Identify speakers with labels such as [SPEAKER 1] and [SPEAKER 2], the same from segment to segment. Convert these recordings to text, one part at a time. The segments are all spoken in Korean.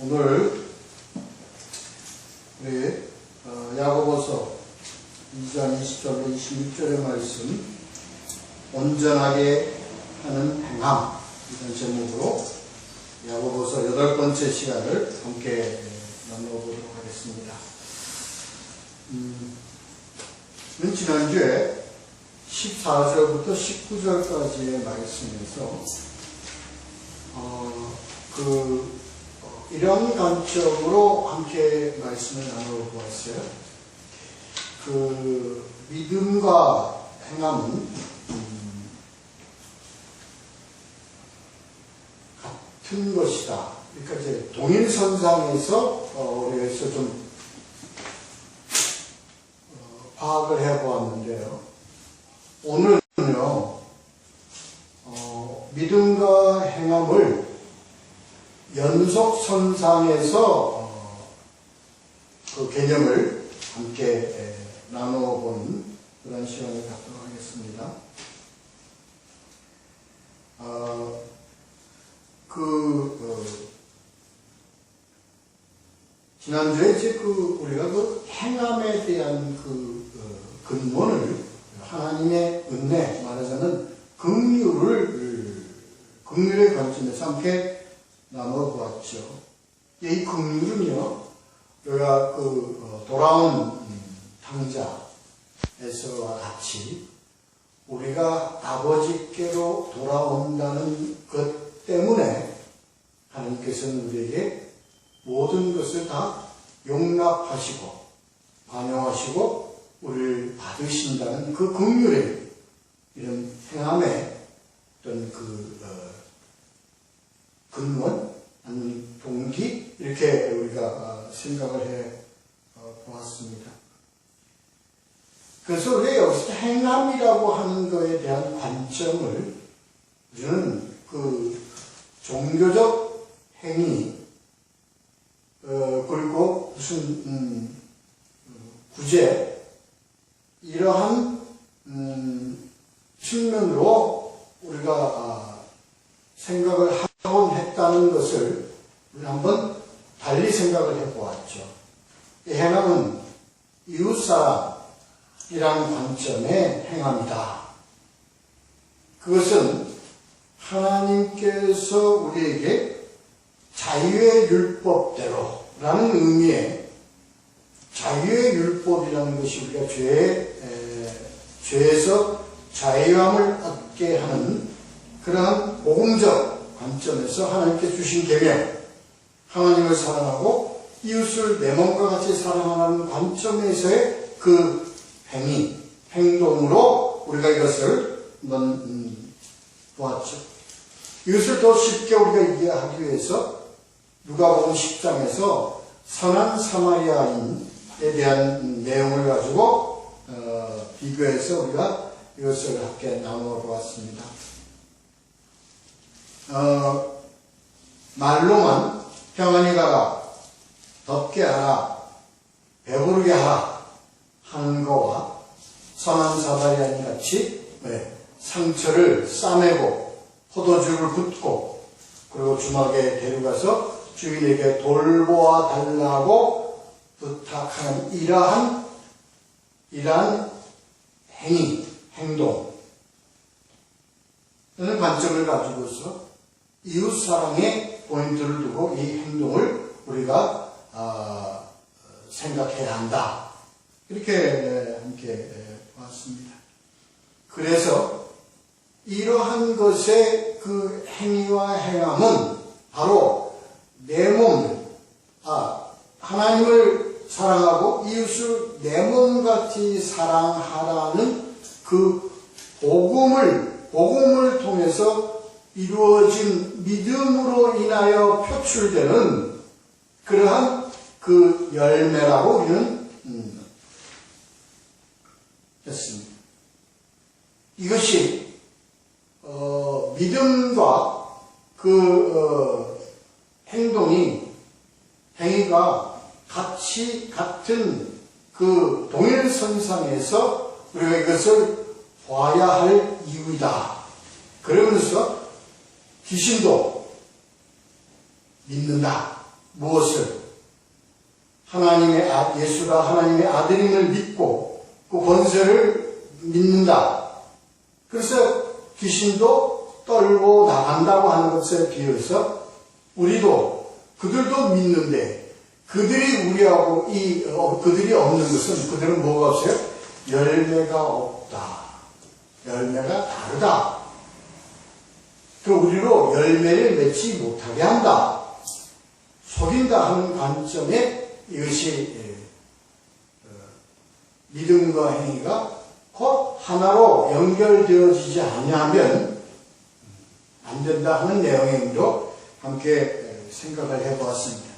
[SPEAKER 1] 오늘 우리 야고보서 2장 20절로 26절의 말씀, 온전하게 하는 행함, 이런 제목으로 야고보서 8번째 시간을 함께 나눠보도록 하겠습니다. 지난주에 14절부터 19절까지의 말씀에서 이런 관점으로 함께 말씀을 나눠보았어요. 믿음과 행함은 같은 것이다. 그러니까 이제 동일선상에서 우리가 좀 파악을 해보았는데요. 오늘은요, 믿음과 행함을 연속선상에서 그 개념을 함께 나눠보는 그런 시간을 갖도록 하겠습니다. 지난주에 이제 우리가 행함에 대한 근본을 하나님의 은혜, 말하자면 긍휼의 관점에서 함께 나눠보았죠. 이 긍휼은요, 우리가 돌아온 탕자에서와 같이 우리가 아버지께로 돌아온다는 것 때문에 하나님께서는 우리에게 모든 것을 다 용납하시고 관용하시고 우리를 받으신다는 그 긍휼의 이런 행함의 어떤 근원, 아니면 동기, 이렇게 우리가 생각을 해 보았습니다. 그래서 우리가 여기서 행함이라고 하는 것에 대한 관점을 우리는 종교적 행위, 그리고 무슨 구제, 이러한 측면으로 우리가 생각을 하곤 했다는 것을 우리 한번 달리 생각을 해보았죠. 이 행함은 이웃사랑이라는 관점의 행함이다. 그것은 하나님께서 우리에게 자유의 율법대로라는 의미의 자유의 율법이라는 것이 우리가 죄에서 자유함을 얻게 하는 그러한 복음적 관점에서 하나님께 주신 계명, 하나님을 사랑하고 이웃을 내 몸과 같이 사랑하는 관점에서의 그 행동으로 우리가 이것을 한번 보았죠. 이것을 더 쉽게 우리가 이해하기 위해서 누가복음 10장에서 선한 사마리아인에 대한 내용을 가지고 비교해서 우리가 이것을 함께 나누어 보았습니다. 말로만 평안히 가라, 덥게 하라, 배부르게 하라 하는 거와 선한 사마리아인 같이 상처를 싸매고 포도주를 붓고 그리고 주막에 데려가서 주인에게 돌보아 달라고 부탁하는 이러한 행동, 이런 관점을 가지고서 이웃사랑의 포인트를 두고 이 행동을 우리가 생각해야 한다. 이렇게 함께 봤습니다. 그래서 이러한 것의 그 행위와 행함은 바로 내 몸을, 하나님을 사랑하고 이웃을 내 몸같이 사랑하라는 그 복음을 통해서 이루어진 믿음으로 인하여 표출되는 그러한 그 열매라고 우리는 했습니다. 이것이 믿음과 행위가 같은 그 동일선상에서 우리가 이것을 봐야 할 이유이다. 그러면서 귀신도 믿는다. 무엇을? 예수가 하나님의 아들임을 믿고 그 권세를 믿는다. 그래서 귀신도 떨고 나간다고 하는 것에 비해서 우리도 그들도 믿는데 그들이 우리하고 그들이 없는 것은 그들은 뭐가 없어요? 열매가 없다. 열매가 다르다. 그 우리로 열매를 맺지 못하게 한다. 속인다 하는 관점에 이것이 믿음과 행위가 곧 하나로 연결되어지지 아니하면 안 된다 하는 내용의 의미로 함께 생각을 해보았습니다.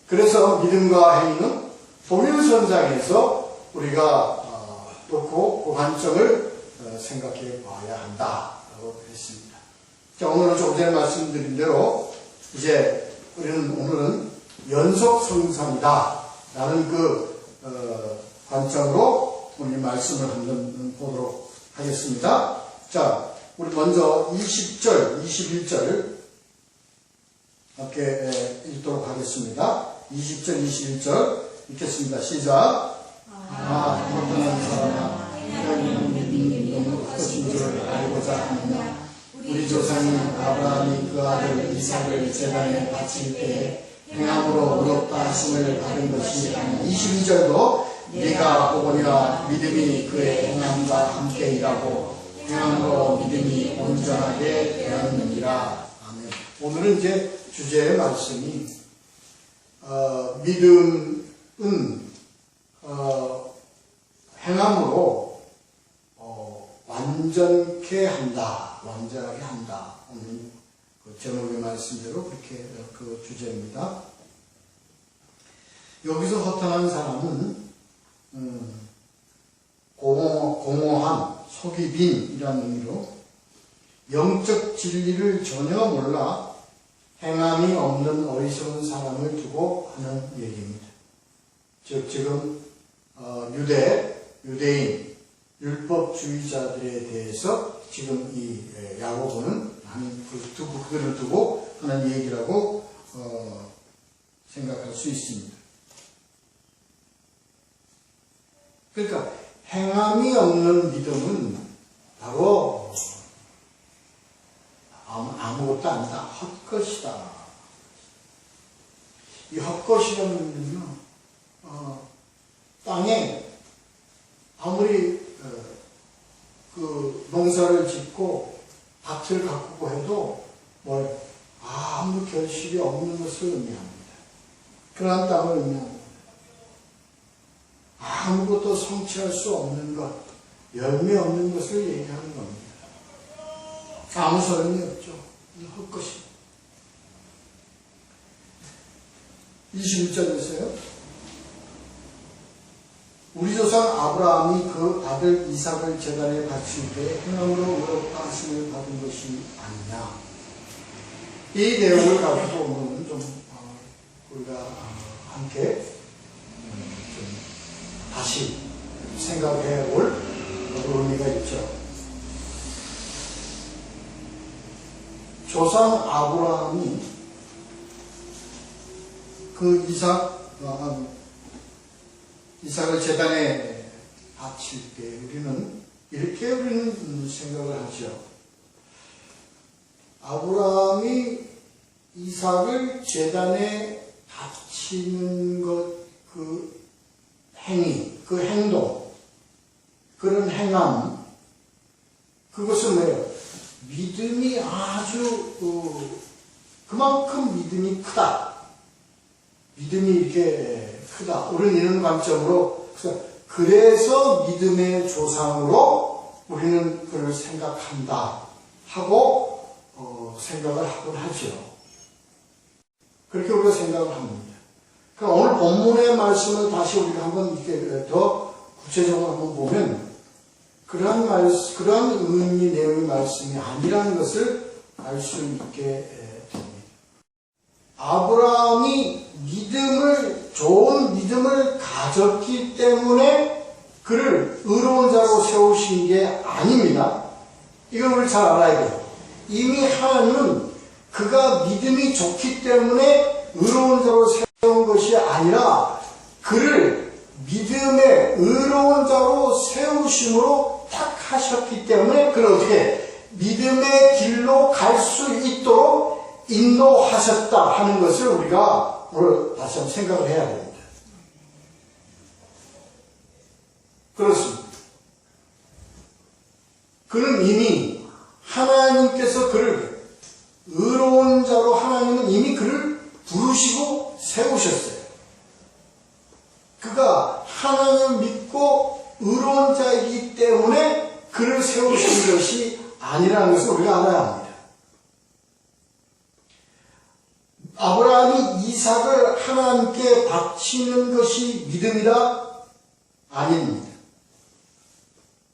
[SPEAKER 1] 그래서 믿음과 행위는 동일선상에서 우리가 또 그 관점을 생각해 봐야 한다고 했습니다. 자, 오늘은 조금 전에 말씀드린 대로 이제 우리는 오늘은 연속성상이다 라는 관점으로 오늘 말씀을 한번 보도록 하겠습니다. 자, 우리 먼저 20절, 21절 함께 읽도록 하겠습니다. 20절, 21절 읽겠습니다. 시작. 어떠한 사람아, 내가 믿음이 너무 크신 줄 알고자 하느냐. 우리 조상인 아브라함이 그 아들 이삭을 제단에 바칠 때에 행함으로 의롭다 하심을 받은 것이 아니냐. 22절도 네가 보거니와 믿음이 그의 행함과 함께 일하고 행함으로 믿음이 온전하게 되었느니라. 아멘. 오늘은 이제 주제의 말씀이 믿음은 행함으로 완전케 한다. 완전하게 한다. 오늘 그 제목의 말씀대로 그렇게 그 주제입니다. 여기서 허탄한 사람은 공허한 속이 빈이라는 의미로 영적 진리를 전혀 몰라 행함이 없는 어리석은 사람을 두고 하는 얘기입니다. 즉 지금 유대인 율법주의자들에 대해서 지금 이 야고보는 그들을 두고 하는 얘기라고 생각할 수 있습니다. 그러니까 행함이 없는 믿음은 바로 아무것도 아니다. 헛것이다. 이 헛것이라는 의미는요, 땅에 아무리 그 농사를 짓고 밭을 가꾸고 해도 아무 결실이 없는 것을 의미합니다. 그러한 땅을 의미합니다. 아무것도 성취할 수 없는 것, 열매 없는 것을 얘기하는 겁니다. 아무 소용이 없죠. 헛것입니다. 21절에서요. 우리 조상 아브라함이 그 아들 이삭을 제단에 바칠 때 행함으로 의롭다 하심을 받은 것이 아니냐. 이 내용을 가지고 오늘은 좀 우리가 함께 좀 다시 생각해 볼 의미가 있죠. 조상 아브라함이 그 이삭을 제단에 바칠 때 우리는 생각을 하죠. 아브라함이 이삭을 제단에 바치는 것, 그 행위, 그 행동, 그런 행함, 그것은 뭐예요? 믿음이 아주 그만큼 믿음이 크다. 믿음이 이렇게 크다. 우리는 이런 관점으로 그래서 믿음의 조상으로 우리는 그를 생각한다 하고 생각을 하곤 하죠. 그렇게 우리가 생각을 합니다. 그럼 오늘 본문의 말씀을 다시 우리가 한번 이렇게 더 구체적으로 한번 보면 그러한 의미 내용의 말씀이 아니라는 것을 알 수 있게 됩니다. 아브라함이 좋은 믿음을 가졌기 때문에 그를 의로운 자로 세우신 게 아닙니다. 이걸 우리 잘 알아야 돼요. 이미 하나님은 그가 믿음이 좋기 때문에 의로운 자로 세운 것이 아니라 그를 믿음의 의로운 자로 세우심으로 택하셨기 때문에 그를 어떻게 믿음의 길로 갈 수 있도록 인도하셨다 하는 것을 우리가 오늘 다시 한번 생각을 해야 됩니다. 그렇습니다. 그는 이미 하나님께서 그를 의로운 자로 하나님은 이미 그를 부르시고 세우셨어요. 그가 하나님을 믿고 의로운 자이기 때문에 그를 세우신 것이 아니라는 것을 우리가 알아야 합니다. 아브라함이 이삭을 하나님께 바치는 것이 믿음이다? 아닙니다.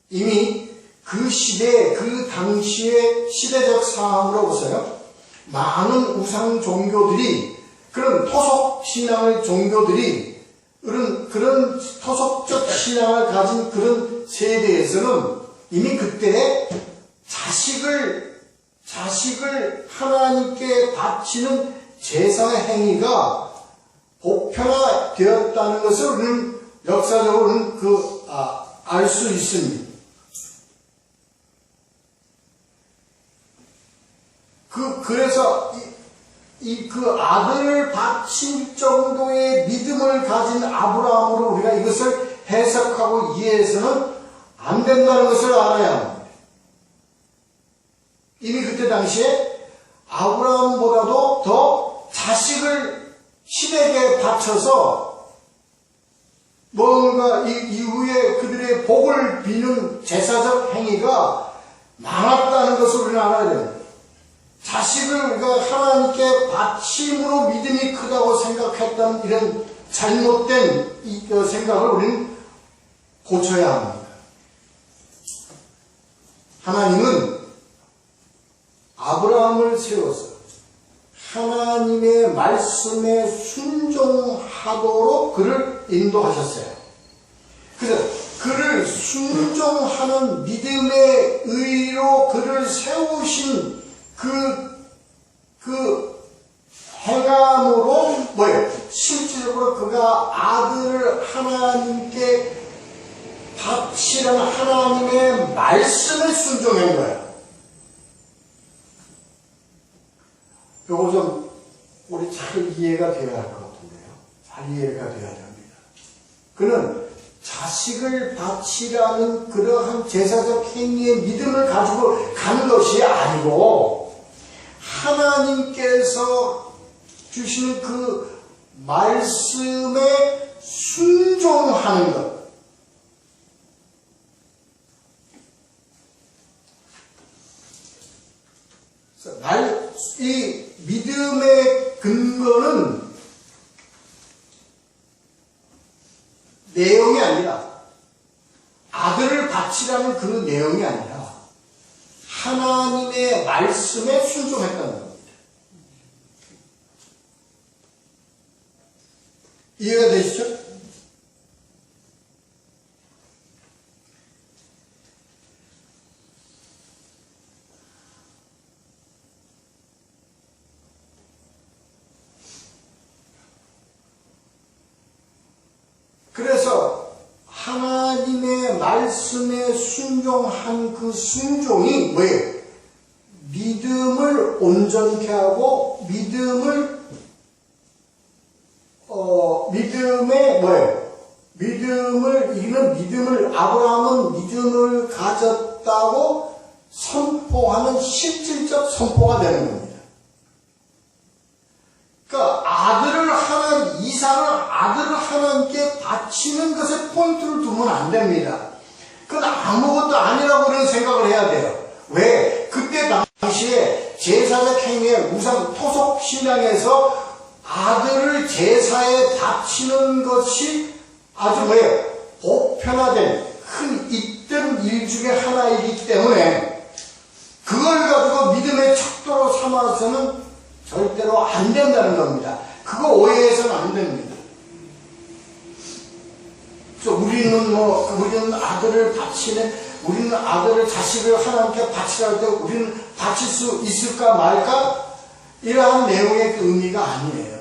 [SPEAKER 1] 이미 그 시대, 그 당시의 시대적 상황으로 보세요. 많은 우상 종교들이, 그런 토속 신앙의 종교들이, 그런 토속적 신앙을 가진 그런 세대에서는 이미 그때 자식을 하나님께 바치는 제사의 행위가 보편화되었다는 것을 우리는 역사적으로는 알 수 있습니다. 그래서 그 아들을 바칠 정도의 믿음을 가진 아브라함으로 우리가 이것을 해석하고 이해해서는 안 된다는 것을 알아야 합니다. 이미 그때 당시에 아브라함보다도 더 자식을 신에게 바쳐서 뭔가 이후에 그들의 복을 비는 제사적 행위가 많았다는 것을 우리는 알아야 됩니다. 자식을 우리가 하나님께 바침으로 믿음이 크다고 생각했다는 이런 잘못된 생각을 우리는 고쳐야 합니다. 하나님은 아브라함을 세워서 하나님의 말씀에 순종하도록 그를 인도하셨어요. 그래서 그를 순종하는 믿음의 의로 그를 세우신 그 행함으로 뭐예요? 실질적으로 그가 아들을 하나님께 바치라는 하나님의 말씀에 순종한 거예요. 요거 좀 우리 잘 이해가 되어야 할 것 같은데요. 잘 이해가 되어야 됩니다. 그는 자식을 바치라는 그러한 제사적 행위의 믿음을 가지고 간 것이 아니고 하나님께서 주시는 그 말씀에 순종하는 것. 이 믿음의 근거는 내용이 아니라 아들을 바치라는 그 내용이 아니라 하나님의 말씀에 순종했다는 겁니다. 이해가 되시죠? 그래서 하나님의 말씀에 순종한 그 순종이 뭐예요? 믿음을 온전케 하고 믿음의 뭐예요? 아브라함은 믿음을 가졌다고 선포하는 실질적 선포가 되는 겁니다. 그러니까 이삭을 아들을 하나님께 바치는 것에 포인트를 두면 안 됩니다. 그건 아무것도 아니라고 그런 생각을 해야 돼요. 왜? 그때 당시에 제사적 행위의 우상 토속 신앙에서 아들을 제사에 바치는 것이 아주 보편화된 있던 일 중에 하나이기 때문에 그걸 가지고 믿음의 척도로 삼아서는 절대로 안 된다는 겁니다. 그거 오해해서는 안 됩니다. 우리는 아들을 우리는 아들을 자식을 하나님께 바치라 할 때 우리는 바칠 수 있을까 말까? 이러한 내용의 그 의미가 아니에요.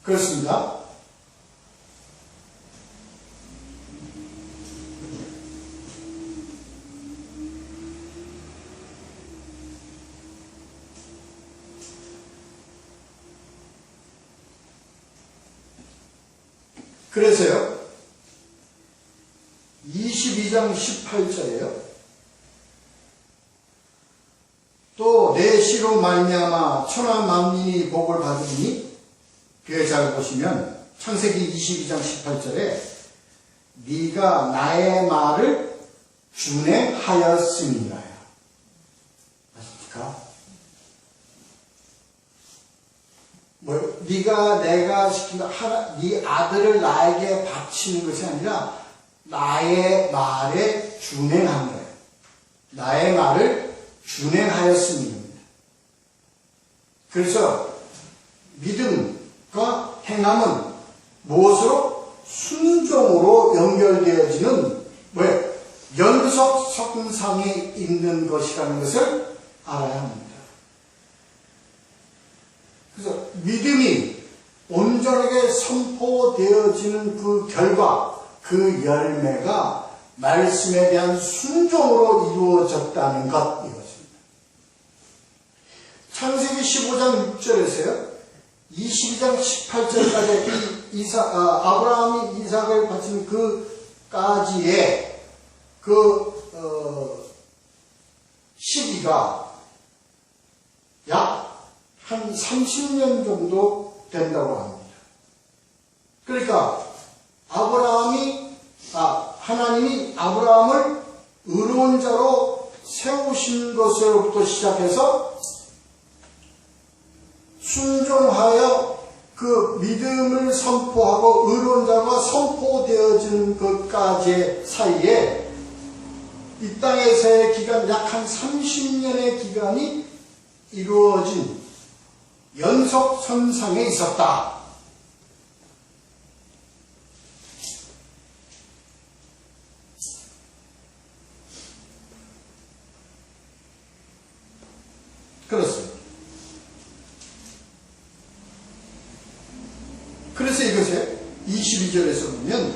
[SPEAKER 1] 그렇습니다. 그래서요, 22장 18절에요. 또 내 씨로 말미암아 천하 만민이 복을 받으니, 그게 잘 보시면 창세기 22장 18절에 네가 나의 말을 준행하였음이라요. 아십니까? 네가 내가 시킨 네 아들을 나에게 바치는 것이 아니라 나의 말에 준행한 거예요. 나의 말을 준행하였음입니다. 그래서 믿음과 행함은 무엇으로? 순종으로 연결되어지는 연속선상에 있는 것이라는 것을 알아야 합니다. 그래서 믿음이 온전하게 선포되어지는 그 결과, 그 열매가 말씀에 대한 순종으로 이루어졌다는 것, 이것입니다. 창세기 15장 6절에서요, 22장 18절까지 아브라함이 이삭을 바친 그까지의 시기가 약 한 30년 정도 된다고 합니다. 그러니까 하나님이 아브라함을 의로운 자로 세우신 것으로부터 시작해서 순종하여 그 믿음을 선포하고 의로운 자가 선포되어지는 것까지의 사이에 이 땅에서의 기간 약 한 30년의 기간이 이루어진 연속선상에 있었다. 그렇습니다. 그래서 이것에 22절에서 보면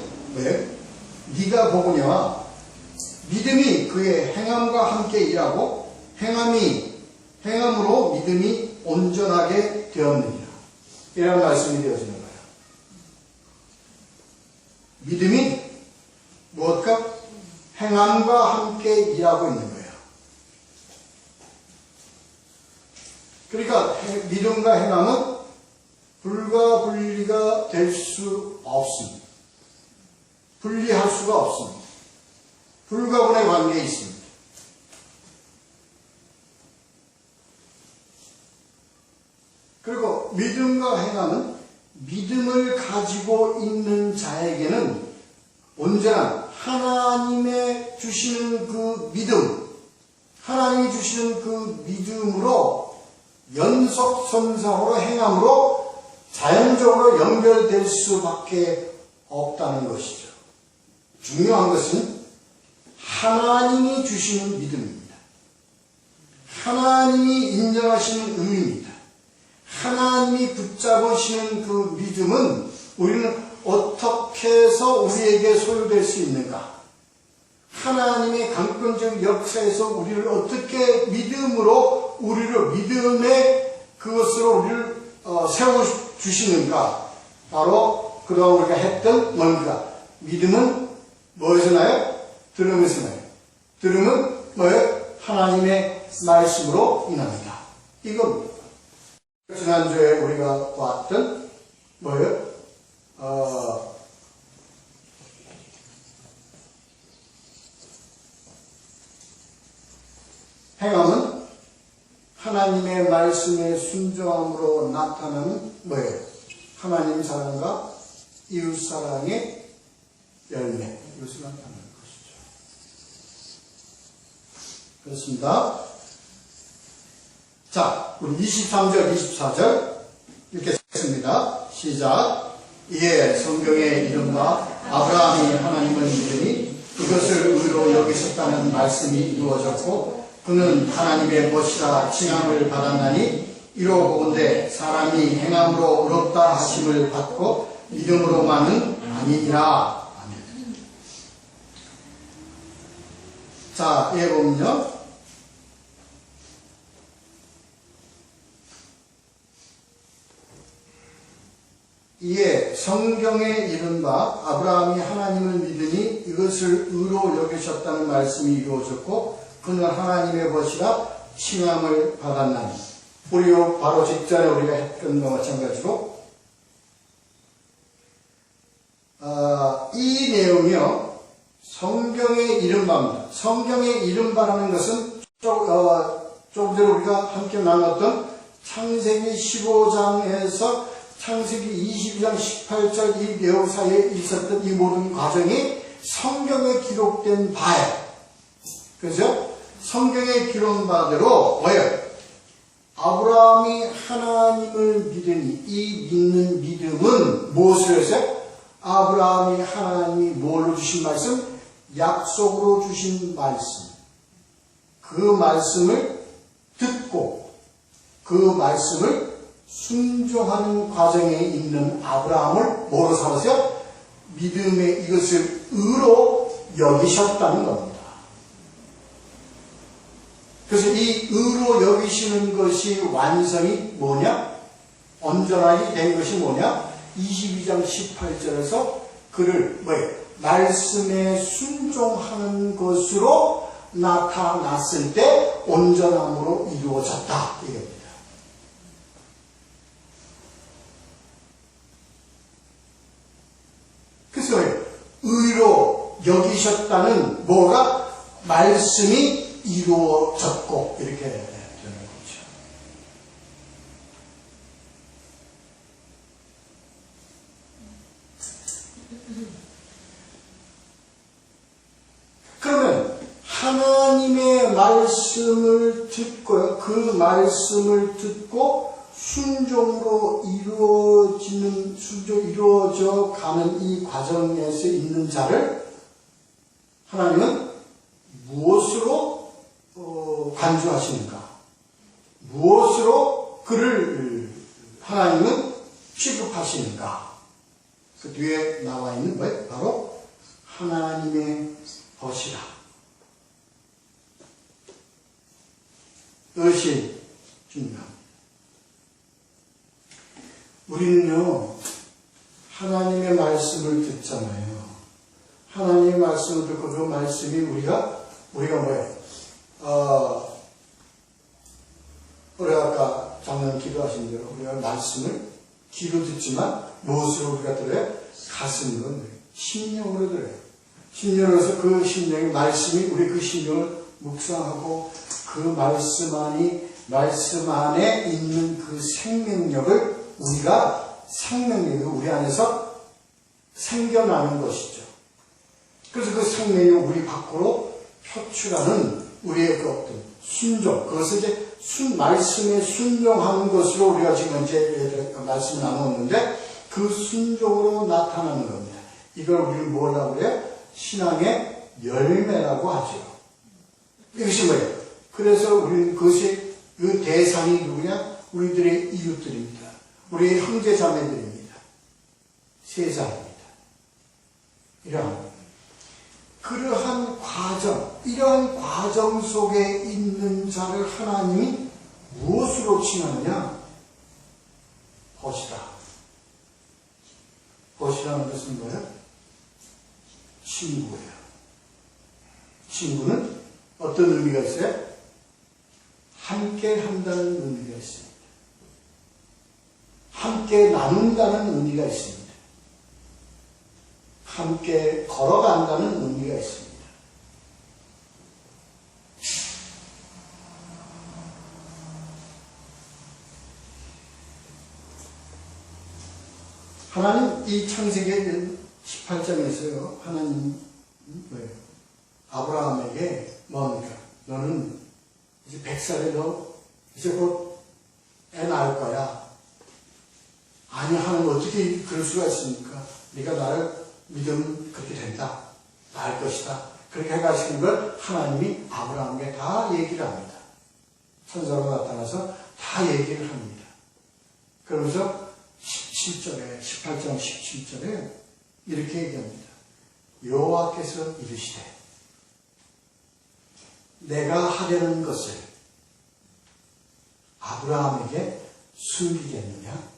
[SPEAKER 1] 네가 보거니와 믿음이 그의 행함과 함께 일하고 행함으로 믿음이 온전하게 되었느니라. 이런 말씀이 되어지는 거예요. 믿음이 무엇과? 행함과 함께 일하고 있는 거예요. 그러니까 믿음과 행함은 불과 분리가 될 수 없습니다. 분리할 수가 없습니다. 불가분의 관계에 있습니다. 그리고 믿음과 행함은 믿음을 가지고 있는 자에게는 언제나 하나님의 주시는 그 믿음, 하나님이 주시는 그 믿음으로 연속선상으로 행함으로 자연적으로 연결될 수밖에 없다는 것이죠. 중요한 것은 하나님이 주시는 믿음입니다. 하나님이 인정하시는 의입니다. 하나님이 붙잡으시는 그 믿음은 우리는 어떻게 해서 우리에게 소유될 수 있는가? 하나님의 강권적 역사에서 우리를 어떻게 믿음으로 믿음의 그것으로 우리를 세워주시는가? 바로 그동안 우리가 했던 뭡니까? 믿음은 뭐에서 나요? 들음에서 나요. 들음은 뭐예요? 하나님의 말씀으로 인합니다. 이겁니다. 지난주에 우리가 봤던 뭐예요? 행함은 하나님의 말씀에 순종함으로 나타나는 뭐예요? 하나님 사랑과 이웃 사랑의 열매, 이것을 나타내는 것이죠. 그렇습니다. 자, 우리 23절, 24절 이렇게 했습니다. 시작. 이에 성경의 이름과 아브라함이 하나님을 믿으니 이것을 의로 여기셨다는 말씀이 이루어졌고 그는 하나님의 것이라 칭함을 받았나니 이로보건대 사람이 행함으로 의롭다 하심을 받고 믿음으로만은 아니니라. 아멘. 자, 예 보면요. 이에 성경에 이른바 아브라함이 하나님을 믿으니 이것을 의로 여기셨다는 말씀이 이루어졌고 그는 하나님의 벗이라 칭함을 받았나니. 우리 바로 직전에 우리가 했던 것과 마찬가지로 이 내용이요 성경의 이른바입니다. 성경의 이른바라는 것은 조금 전에 우리가 함께 나눴던 창세기 15장에서 창세기 22장 18절 이 내용 사이에 있었던 이 모든 과정이 성경에 기록된 바예요. 그래서 성경에 기록된 바대로 뭐예요? 아브라함이 하나님을 믿으니 이 믿는 믿음은 무엇을 했어요? 아브라함이 하나님이 뭘로 주신 말씀? 약속으로 주신 말씀. 그 말씀을 듣고 그 말씀을 순종하는 과정에 있는 아브라함을 뭐로 삼았어요? 믿음의 이것을 의로 여기셨다는 겁니다. 그래서 이 의로 여기시는 것이 완성이 뭐냐? 온전하게 된 것이 뭐냐? 22장 18절에서 그를 뭐예요? 말씀에 순종하는 것으로 나타났을 때 온전함으로 이루어졌다. 이겁니다. 그래서 의로 여기셨다는 뭐가? 말씀이 이루어졌고 이렇게 되는 거죠. 그러면 하나님의 말씀을 듣고요. 그 말씀을 듣고 순종으로 이루어져 가는 이 과정에서 있는 자를 하나님은 무엇으로 간주하시는가? 무엇으로 그를 하나님은 취급하시는가? 그 뒤에 나와 있는 거예요. 바로 하나님의 벗이라. 이것이 중요합니다. 우리는요, 하나님의 말씀을 듣잖아요. 하나님의 말씀을 듣고 그 말씀이 우리가 뭐예요? 우리가 아까 장로님 기도하신 대로 우리가 말씀을 귀로 듣지만 무엇으로 우리가 들어요? 가슴으로 들어요. 심령으로 들어요. 심령으로서 그 심령의 말씀이 우리 그 심령을 묵상하고 그 말씀 안에 있는 그 생명력을 우리가 생명력이 우리 안에서 생겨나는 것이죠. 그래서 그 생명력을 우리 밖으로 표출하는 우리의 그 어떤 순종, 그것을 이제 말씀에 순종하는 것으로 우리가 지금 이제 말씀을 나누었는데 그 순종으로 나타나는 겁니다. 이걸 우리는 뭐라고 그래요? 신앙의 열매라고 하죠. 이것이 뭐예요? 그래서 우리는 그것이 그 대상이 누구냐? 우리들의 이웃들입니다. 우리 형제 자매들입니다. 세상입니다. 이러한 과정 속에 있는 자를 하나님이 무엇으로 칭하느냐? 벗이다. 벗이라는 것은 뭐예요? 친구예요. 친구는 어떤 의미가 있어요? 함께 한다는 의미가 있습니다. 함께 나눈다는 의미가 있습니다. 함께 걸어간다는 의미가 있습니다. 하나님 이 창세기 18장에서요. 하나님 뭐예요? 아브라함에게 뭡니까? 너는 이제 100살에 너 이제 곧 애 낳을 거야. 아니 하나님 어떻게 그럴 수가 있습니까? 네가 나를 믿으면 그렇게 된다. 낳을 것이다. 그렇게 해가시는 걸 하나님이 아브라함에게 다 얘기를 합니다. 천사로 나타나서 다 얘기를 합니다. 그러면서 17절에 18장 17절에 이렇게 얘기합니다. 여호와께서 이르시되 내가 하려는 것을 아브라함에게 숨기겠느냐?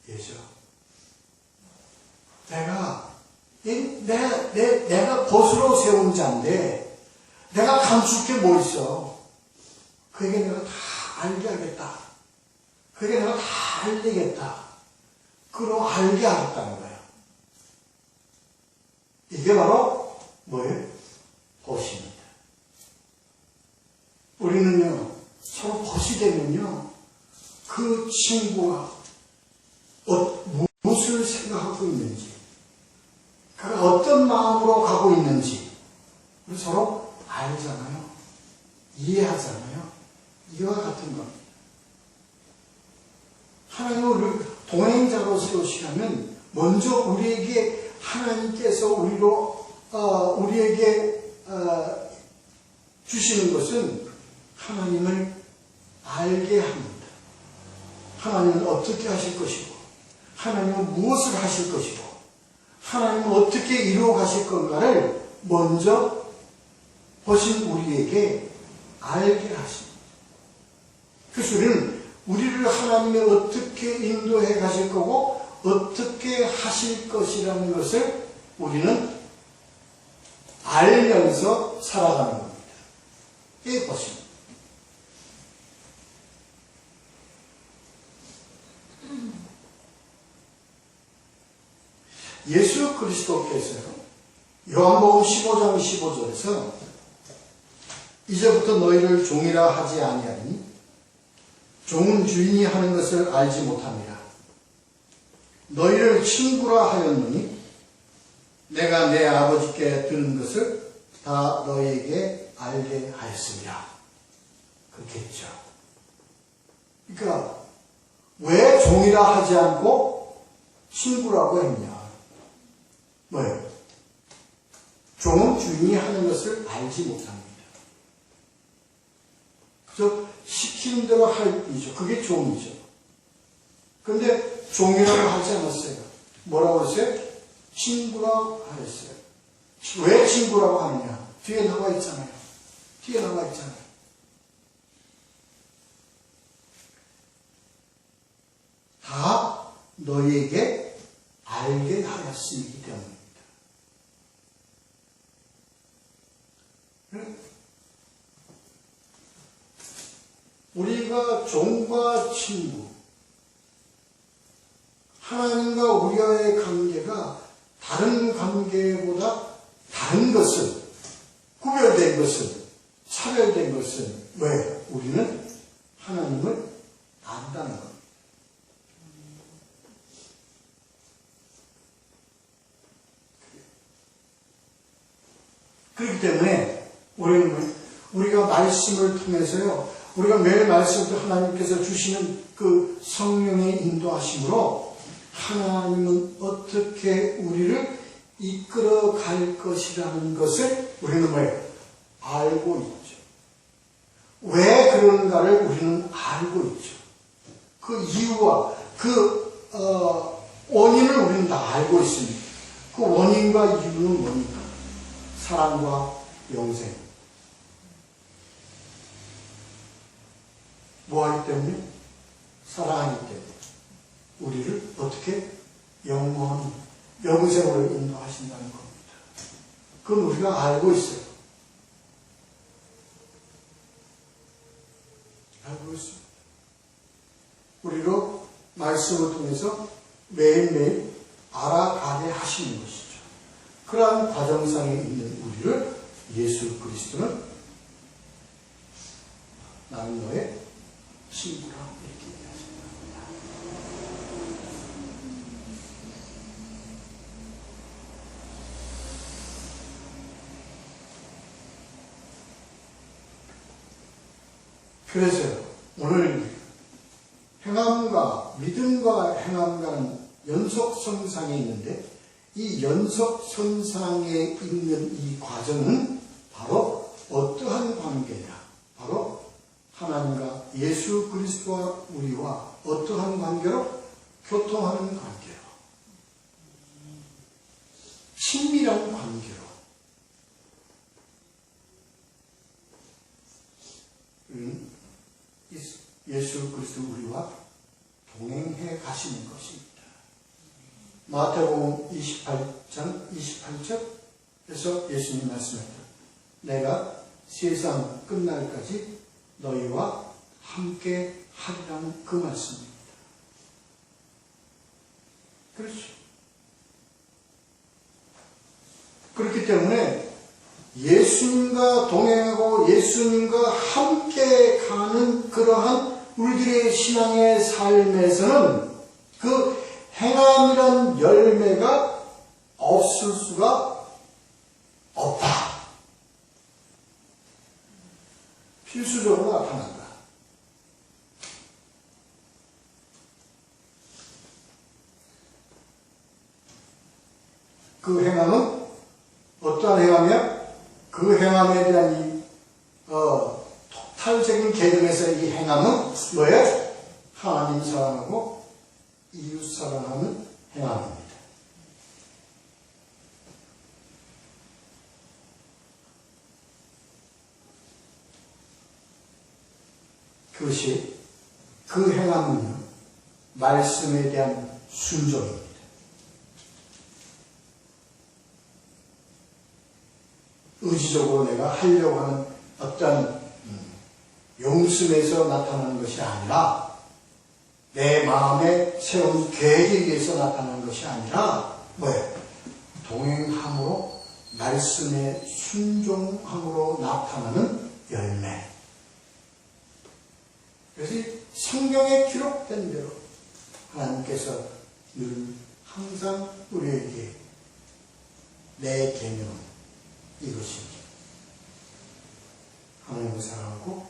[SPEAKER 1] 예죠. 내가 벗으로 세운 자인데 내가 감출 게 뭐 있어? 그에게 내가 다 알게 하겠다. 그에게 내가 다 알리겠다. 그럼 알게 하겠다는 거예요. 이게 바로 뭐예요? 벗입니다. 우리는요, 서로 벗이 되면요, 그 친구가 무엇을 생각하고 있는지, 그가 어떤 마음으로 가고 있는지, 우리 서로 알잖아요. 이해하잖아요. 이와 같은 겁니다. 하나님은 우리 동행자로 세우시려면 먼저 우리에게 하나님께서 우리에게 주시는 것은 하나님을 알게 합니다. 하나님은 어떻게 하실 것이고, 하나님은 무엇을 하실 것이고, 하나님은 어떻게 이루어 가실 건가를 먼저 보신 우리에게 알게 하십니다. 그래서 우리를 하나님이 어떻게 인도해 가실 거고 어떻게 하실 것이라는 것을 우리는 알면서 살아가는 겁니다. 이게 벗입니다. 예수 그리스도께서 요한복음 15장 15절에서 이제부터 너희를 종이라 하지 아니하니 종은 주인이 하는 것을 알지 못함이라. 너희를 친구라 하였노니 내가 내 아버지께 들은 것을 다 너희에게 알게 하였습니다. 그렇게 했죠. 그러니까 왜 종이라 하지 않고 친구라고 했냐? 뭐예요? 종은 주인이 하는 것을 알지 못합니다. 그래서 시키는 대로 할 뿐이죠. 그게 종이죠. 그런데 종이라고 하지 않았어요. 뭐라고 했어요? 친구라고 하였어요. 왜 친구라고 하느냐? 뒤에 나와 있잖아요. 뒤에 나와 있잖아요. 다 너희에게 알게 하였으기 때문입니다. 우리가 종과 친구, 하나님과 우리와의 관계가 다른 관계보다 다른 것은, 구별된 것은, 차별된 것은 왜? 우리는 하나님을 안다는 겁니다. 그렇기 때문에 우리가 말씀을 통해서요, 우리가 매일 말씀도 하나님께서 주시는 그 성령의 인도하심으로 하나님은 어떻게 우리를 이끌어 갈 것이라는 것을 우리는 알고 있죠. 왜 그런가를 우리는 알고 있죠. 그 이유와 그 원인을 우리는 다 알고 있습니다. 그 원인과 이유는 뭡니까? 사랑과 영생. 뭐하기 때문에? 사랑하기 때문에. 우리를 어떻게 영원히 영생으로 인도하신다는 겁니다. 그건 우리가 알고 있어요. 알고 있습니다. 우리로 말씀을 통해서 매일매일 알아가게 하시는 것이죠. 그러한 과정상에 있는 우리를 예수 그리스도는 나는 너의 친구라 이렇게 얘기하십니다. 그래서 오늘 행함과 믿음과 행함과는 연속선상에 있는데 이 연속선상에 있는 이 과정은 바로 어떠한 관계냐? 바로 하나님과 예수 그리스도와 우리와 어떠한 관계로? 교통하는 관계로, 친밀한 관계로 예수 그리스도 우리와 동행해 가시는 것입니다. 마태복음 28장 28절에서 예수님 말씀하셨다. 내가 세상 끝날까지 너희와 함께 하리라는 그 말씀입니다. 그렇죠. 그렇기 때문에 예수님과 동행하고 예수님과 함께 가는 그러한 우리들의 신앙의 삶에서는 그 행함이란 열매가 없을 수가 없다. 필수적으로 나타난다. 그 행함은 어떠한 행함이야? 그 행함에 대한 토탈적인 개념에서 이 행함은 뭐예요? 하나님 사랑하고 이웃 사랑하는 행함입니다. 그것이 그 행함은 말씀에 대한 순종입니다. 의지적으로 내가 하려고 하는 어떤 용심에서 나타나는 것이 아니라 내 마음에 세운 계획에 의해서 나타나는 것이 아니라 뭐예요? 동행함으로 말씀에 순종함으로 나타나는 열매. 그래서 성경에 기록된 대로 하나님께서 늘 항상 우리에게 내 계명은 이것입니다. 하나님을 사랑하고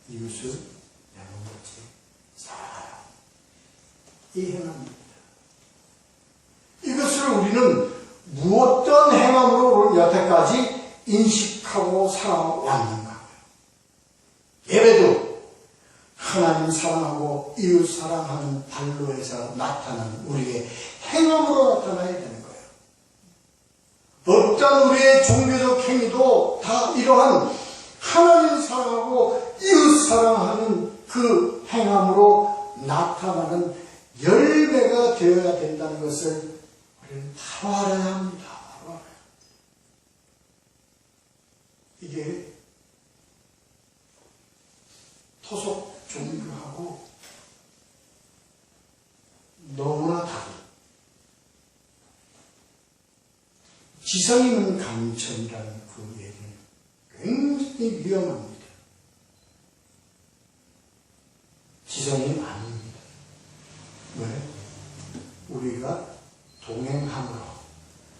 [SPEAKER 1] 이웃을 내 몸같이 사랑하라. 이 행함입니다. 이것을 우리는 무엇던 행함으로 여태까지 인식하고 살아왔는가? 예배도 하나님 사랑하고 이웃 사랑하는 발로에서 나타나는 우리의 행함으로 나타나야 되는 거예요. 어떤 우리의 종교적 행위도 다 이러한 하나님 사랑하고 이웃 사랑하는 그 행함으로 나타나는 열매가 되어야 된다는 것을 우리는 바로 알아야 합니다. 바로 알아요. 이게 토속 종교하고 너무나 다른 지성 있는 강천이라는 그 얘기는 굉장히 위험합니다. 지성이 아닙니다. 왜? 우리가 동행함으로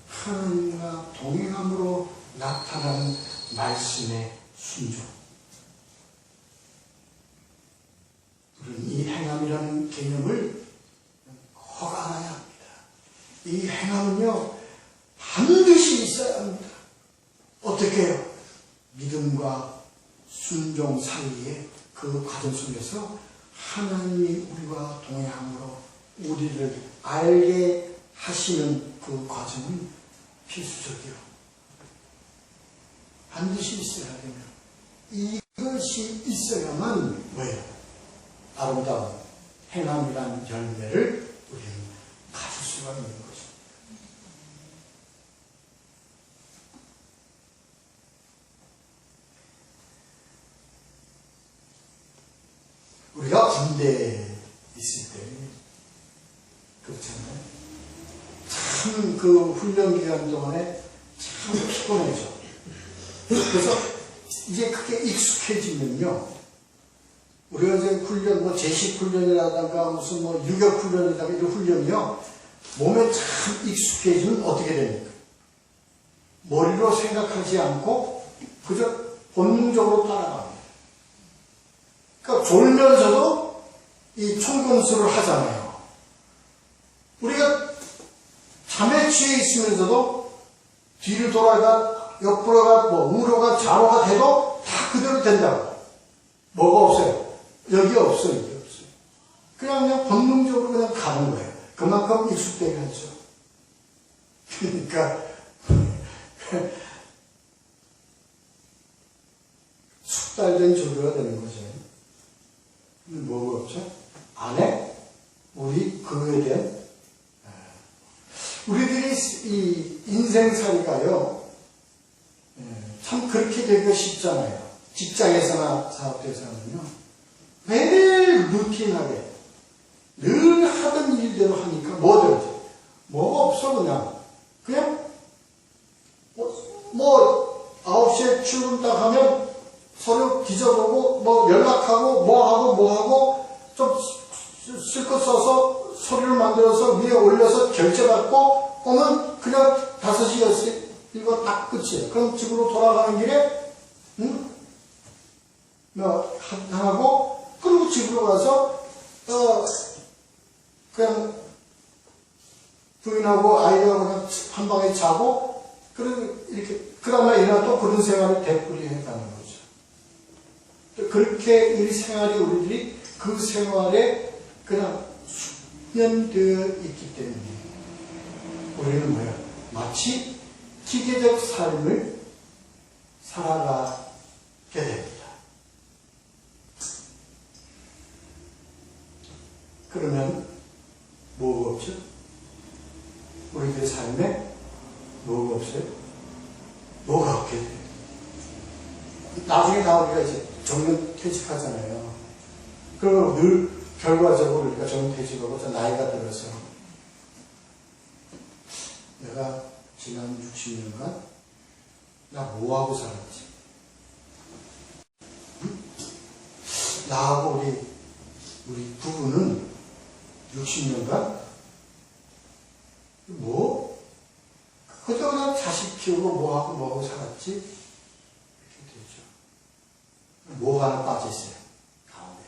[SPEAKER 1] 하나님과 동행함으로 나타나는 말씀의 순종. 우리는 이 행함이라는 개념을 꼭 알아야 합니다. 이 행함은요 반드시 있어야 합니다. 어떻게 해요? 믿음과 순종 사이에 그 과정 속에서 하나님이 우리와 동행함으로 우리를 알게 하시는 그 과정은 필수적이요. 반드시 있어야 되면 이것이 있어야만 뭐예요? 아름다운 행함이라는 열매를 우리는 가질 수가 있는 것입니다. 우리가 군대에 있을 때 그렇잖아요. 참 그 훈련 기간 동안에 참 피곤해져. 그래서 이제 그게 익숙해지면요. 우리가 이제 훈련, 뭐 제식 훈련이라든가 무슨 뭐 유격 훈련이라든가 이런 훈련이요. 몸에 참 익숙해지면 어떻게 됩니까? 머리로 생각하지 않고 그저 본능적으로 따라갑니다. 그러니까 졸면서도 이 총검수를 하잖아요. 우리가 잠에 취해 있으면서도 뒤로 돌아가, 옆으로 가, 뭐 우로가 좌로가 돼도 다 그대로 된다고. 뭐가 없어요? 여기 없어요. 여기 없어요. 그냥 본능적으로 그냥 가는 거예요. 그만큼 익숙되게 하죠. 그러니까 숙달된 조류가 되는 거죠. 뭐가 없죠? 안에 우리 그에 대한 우리들이 이 인생살이가요 참 그렇게 되기가 쉽잖아요. 직장에서나 사업에서는요 매일 루틴하게 늘 하던 일대로 하니까 뭐든지 뭐가 없어. 그냥 뭐 9시에 출근 딱 하면 서류 뒤져보고 뭐 연락하고 뭐하고 좀 실컷 써서 서류를 만들어서 위에 올려서 결제받고 오면 그냥 5시, 6시 이거 딱 끝이에요. 그럼 집으로 돌아가는 길에 하고 그리고 집으로 가서 그냥 부인하고 아이들하고 그냥 한 방에 자고 그리고 이렇게 그 다음날 일어나 또 그런 생활을 되풀이해 가는 거죠. 그렇게 이 생활이 우리들이 그 생활에 그냥 숙련되어 있기 때문에 우리는 뭐야? 마치 기계적 삶을 살아가게 됩니다. 그러면 뭐가 없죠? 우리들의 삶에 뭐가 없어요? 뭐가 없게 돼요? 나중에 다 우리가 이제 정년 퇴직하잖아요. 그리고 늘 결과적으로 우리가 정년 퇴직하고 나이가 들어서 내가 지난 60년간 나 뭐하고 살았지? 응? 나하고 우리 부부는 60년간 그때 그냥 자식 키우고 뭐하고 살았지? 이렇게 되죠. 뭐가 하나 빠져있어요. 가운데.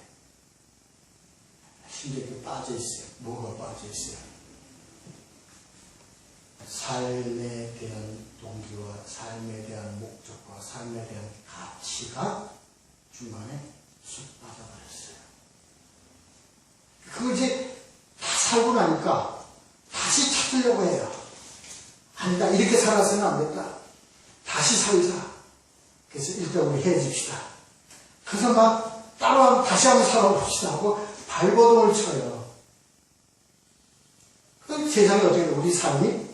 [SPEAKER 1] 심지어 빠져있어요. 뭐가 빠져있어요. 삶에 대한 동기와 삶에 대한 목적과 삶에 대한 가치가 중간에 쑥 빠져버렸어요. 그거 이제 다 살고 나니까 다시 찾으려고 해요. 아니다. 이렇게 살아서는 안 됐다. 다시 살자. 그래서 일단 우리 헤어집시다. 그래서 막 따로 다시 한번 살아봅시다 하고 발버둥을 쳐요. 그럼 세상이 어떻게 돼요? 우리 삶이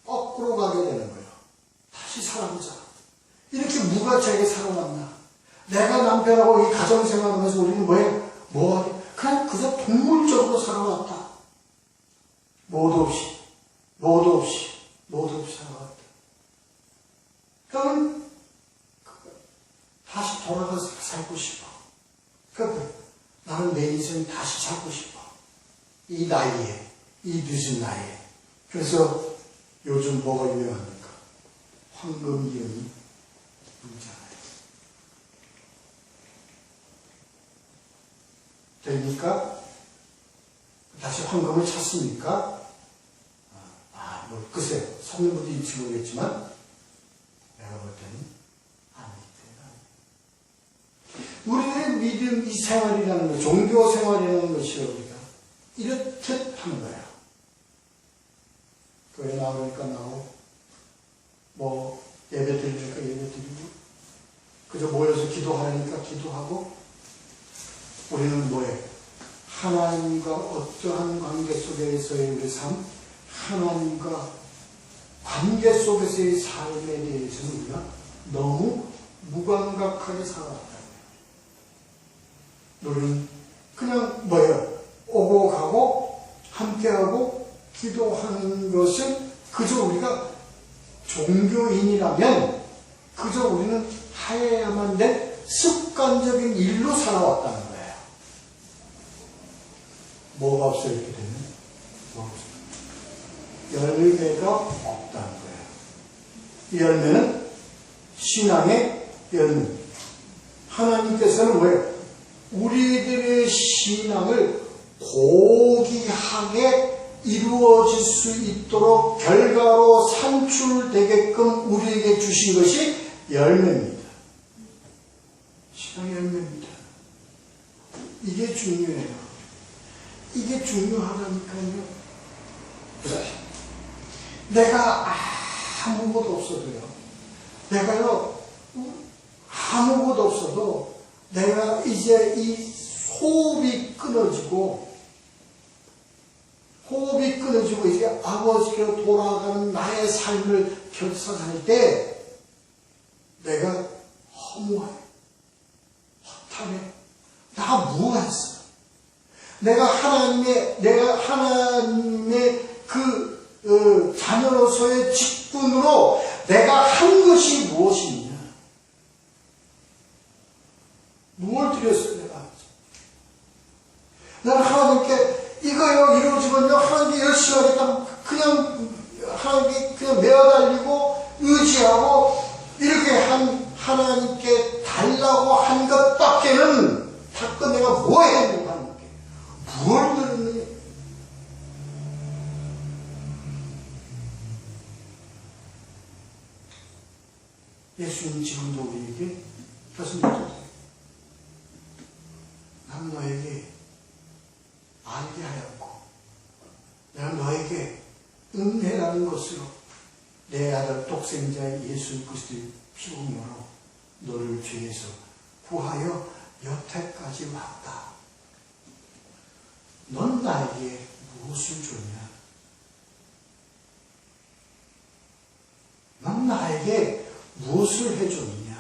[SPEAKER 1] 거꾸로 가게 되는 거예요. 다시 살아보자. 이렇게 무가치하게 살아왔나? 내가 남편하고 이 가정생활하면서 우리는 뭐예요? 뭐하게? 그냥 그저 동물적으로 살아왔다. 모두 없이 살아왔다. 그러면 다시 돌아가서 살고 싶어. 그러니까 나는 내 인생 다시 살고 싶어. 이 나이에, 이 늦은 나이에. 그래서 요즘 뭐가 유명합니까? 황금이연이 불잖아요. 됩니까? 다시 황금을 찾습니까? 글쎄요. 찾는 분도 있지 모르겠지만 내가 볼 때는 아닙니다. 우리들의 믿음 이 생활이라는 것, 종교 생활이라는 것이 우리가 이렇듯 하는 거예요. 교회 나오니까 나오고 예배 드리니까 예배 드리고 그저 모여서 기도하려니까 기도하고 우리는 뭐예요? 하나님과 어떠한 관계 속에서의 우리 삶, 하나님과 관계 속에서의 삶에 대해서는 우리가 너무 무감각하게 살아왔다. 우리는 그냥 오고 가고 함께하고 기도하는 것을 그저 우리가 종교인이라면 그저 우리는 하여야만 된 습관적인 일로 살아왔다는 거예요. 뭐가 없어 이렇게 되면? 뭐가 없어? 열매가 없다는 거예요. 이 열매는 신앙의 열매. 하나님께서는 뭐예요? 우리들의 신앙을 고귀하게 이루어질 수 있도록 결과로 산출되게끔 우리에게 주신 것이 열매입니다. 신앙의 열매입니다. 이게 중요해요. 이게 중요하다니까요. 내가 아무것도 없어도요. 내가요, 아무것도 없어도 내가 이제 이 호흡이 끊어지고 이제 아버지께로 돌아가는 나의 삶을 결산할 때 내가 허무해, 허탈해. 나 무엇했어? 내가 하나님의 그 자녀로서의 직분으로 내가 한 것이 무엇이냐? 무엇을 드렸어요, 내가? 나는 하나님께 이거요, 이루어지면요, 하나님께 열심히 하겠다. 그냥, 하나님께 그냥 매어달리고, 의지하고, 이렇게 하나님께 달라고 한 것밖에는, 닦고 내가 뭐 했는가, 하나님께. 뭘 들었느냐. 예수님 지금도 우리에게 말씀드렸습니다. 난 너에게 알게 하였고 내가 너에게 은혜라는 것으로 내 아들 독생자 예수 그리스도의 피부으로 너를 죄에서 구하여 여태까지 왔다. 넌 나에게 무엇을 줬냐? 넌 나에게 무엇을 해줬냐?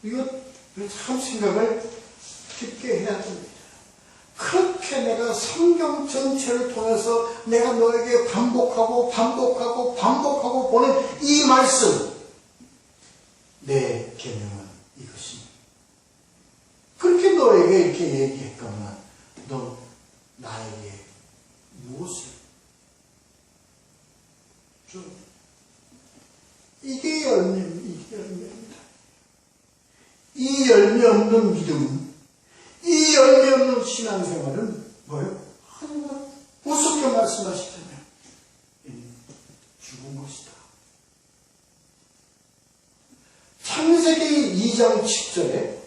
[SPEAKER 1] 이거 참 생각을 깊게 해야 됩니다. 그렇게 내가 성경 전체를 통해서 내가 너에게 반복하고 보는 이 말씀, 내 계명은 이것입니다. 그렇게 너에게 이렇게 얘기했거나 너 나에게 무엇을 좀 이게 열매입니다. 이 열매 없는 믿음, 이 열매 없는 신앙생활은 뭐예요? 하나님은 우습게 말씀하시잖아요. 죽은 것이다. 창세기 2장 10절에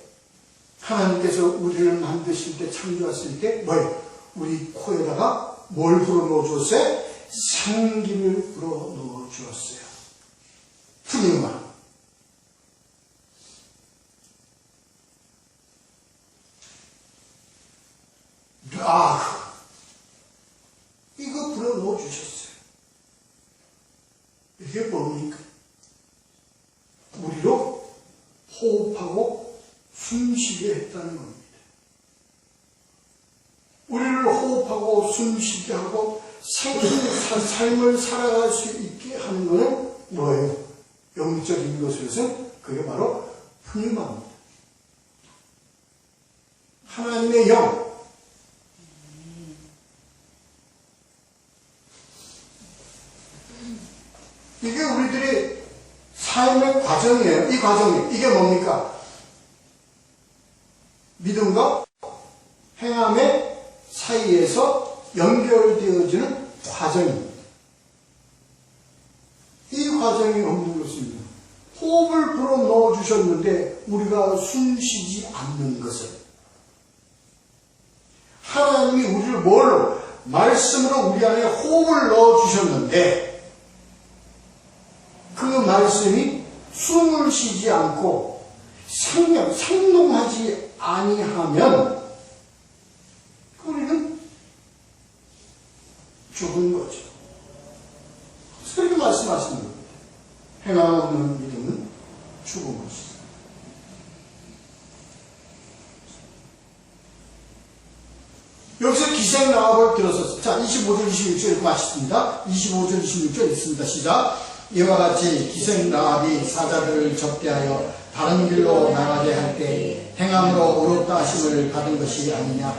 [SPEAKER 1] 하나님께서 우리를 만드실 때, 창조하실 때 뭐예요? 우리 코에다가 뭘 불어넣어 주었어요? 생기를 불어넣어 주었어요. 푸니마. 이거 불어넣어 주셨어요. 이게 뭡니까? 우리로 호흡하고 숨쉬게 했다는 겁니다. 우리를 호흡하고 숨쉬게 하고 삶을 살아갈 수 있게 하는 것은 뭐예요? 영적인 것으로서 그게 바로 푸니마입니다. 하나님의 영. 이게 우리들의 삶의 과정이에요. 이 과정이 이게 뭡니까? 믿음과 행함의 사이에서 연결되어지는 과정입니다. 이 과정이 없는 것입니다. 호흡을 불어넣어 주셨는데 우리가 숨쉬지 않는 것을 하나님이 우리를 뭘로? 말씀으로 우리 안에 호흡을 넣어 주셨는데 그 말씀이 숨을 쉬지 않고 생동하지 아니하면 우리는 죽은 거죠. 그렇게 말씀하시는 겁니다. 행함 없는 믿음은 죽은 것이다. 여기서 기생나합을 들어서 자 25절 26절 이렇게 마쳤습니다. 25절 26절 있습니다. 시작. 이와 같이 기생나합이 사자들을 접대하여 다른 길로 나가게 할 때 행함으로 의롭다 하심을 받은 것이 아니냐.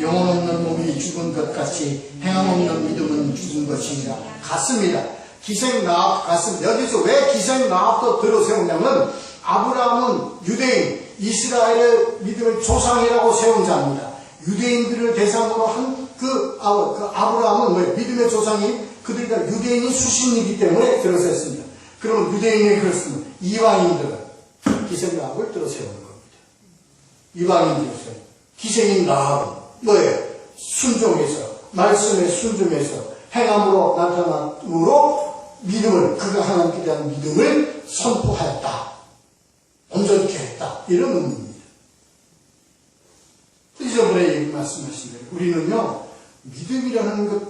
[SPEAKER 1] 영혼 없는 몸이 죽은 것 같이 행함 없는 믿음은 죽은 것이니라. 같습니다. 기생나합 같습니다. 여기서 왜 기생나합도 들어세우냐면 아브라함은 유대인, 이스라엘의 믿음의 조상이라고 세운 자입니다. 유대인들을 대상으로 한 그 아브라함은 왜 믿음의 조상이 그들이 다 유대인이 수신이기 때문에 들어섰습니다. 그러면 유대인의 그렇습니다. 이방인들은 기생라합을 들어 세우는 겁니다. 이방인들은 기생인 라합은 뭐예요? 순종해서, 말씀에 순종해서 행함으로 나타남으로 믿음을, 그가 하나님께 대한 믿음을 선포하였다. 온전케 했다. 이런 의미입니다. 이전에 말씀하신 대로 우리는요, 믿음이라는 것,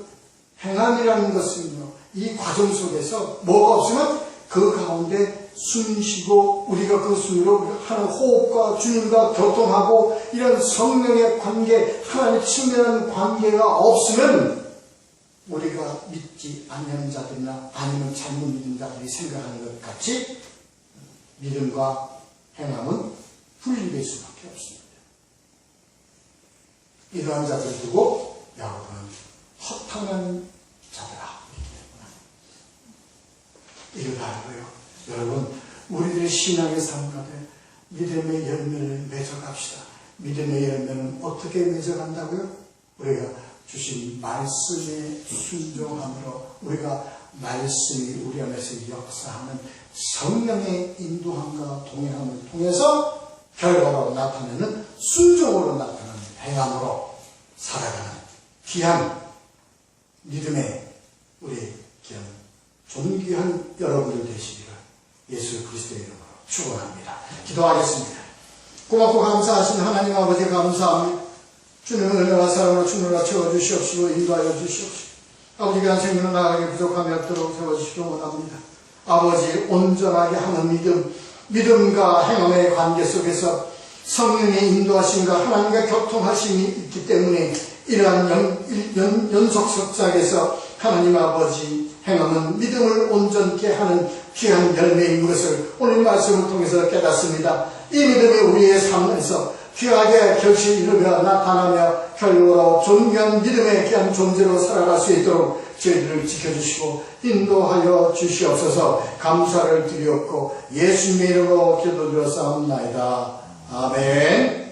[SPEAKER 1] 행함이라는 것은요, 이 과정 속에서 뭐가 없으면 그 가운데 숨쉬고 우리가 그 숨으로 하는 호흡과 주님과 교통하고 이런 성령의 관계, 하나님 친밀한 관계가 없으면 우리가 믿지 않는 자들이나 아니면 잘못 믿는 자들이 생각하는 것 같이 믿음과 행함은 분리될 수밖에 없습니다. 이러한 자들 두고 여러분은 허탄한 자들아 이걸 알고요. 여러분, 우리들의 신앙의 삶 가운데 믿음의 열매를 맺어갑시다. 믿음의 열매는 어떻게 맺어간다고요? 우리가 주신 말씀에 순종함으로 우리가 말씀이 우리 안에서 역사하는 성령의 인도함과 동행함을 통해서 결과로 나타내는 순종으로 나타나는 행함으로 살아가는 귀한 믿음의 우리 귀한 존귀한 여러분들 되시기를 예수 그리스도의 이름으로 축원합니다. 기도하겠습니다. 고맙고 감사하신 하나님 아버지 감사합니다. 주님의 은혜와 사랑으로 충분히 채워주시옵시고 인도하여 주시옵시고 아버지가 한 생명을 나가게 부족함이 없도록 세워주시기 원합니다. 아버지 온전하게 하는 믿음과 행함의 관계 속에서 성령의 인도하심과 하나님과 교통하심이 있기 때문에 이러한 연속석작에서 하나님 아버지 행함은 믿음을 온전케 하는 귀한 열매인 것을 오늘 말씀을 통해서 깨닫습니다. 이 믿음이 우리의 삶에서 귀하게 결실 이루며 나타나며 결과로 존귀한 믿음의 귀한 존재로 살아갈 수 있도록 저희들을 지켜주시고 인도하여 주시옵소서. 감사를 드리옵고 예수님의 이름으로 기도드렸사옵나이다. 아멘.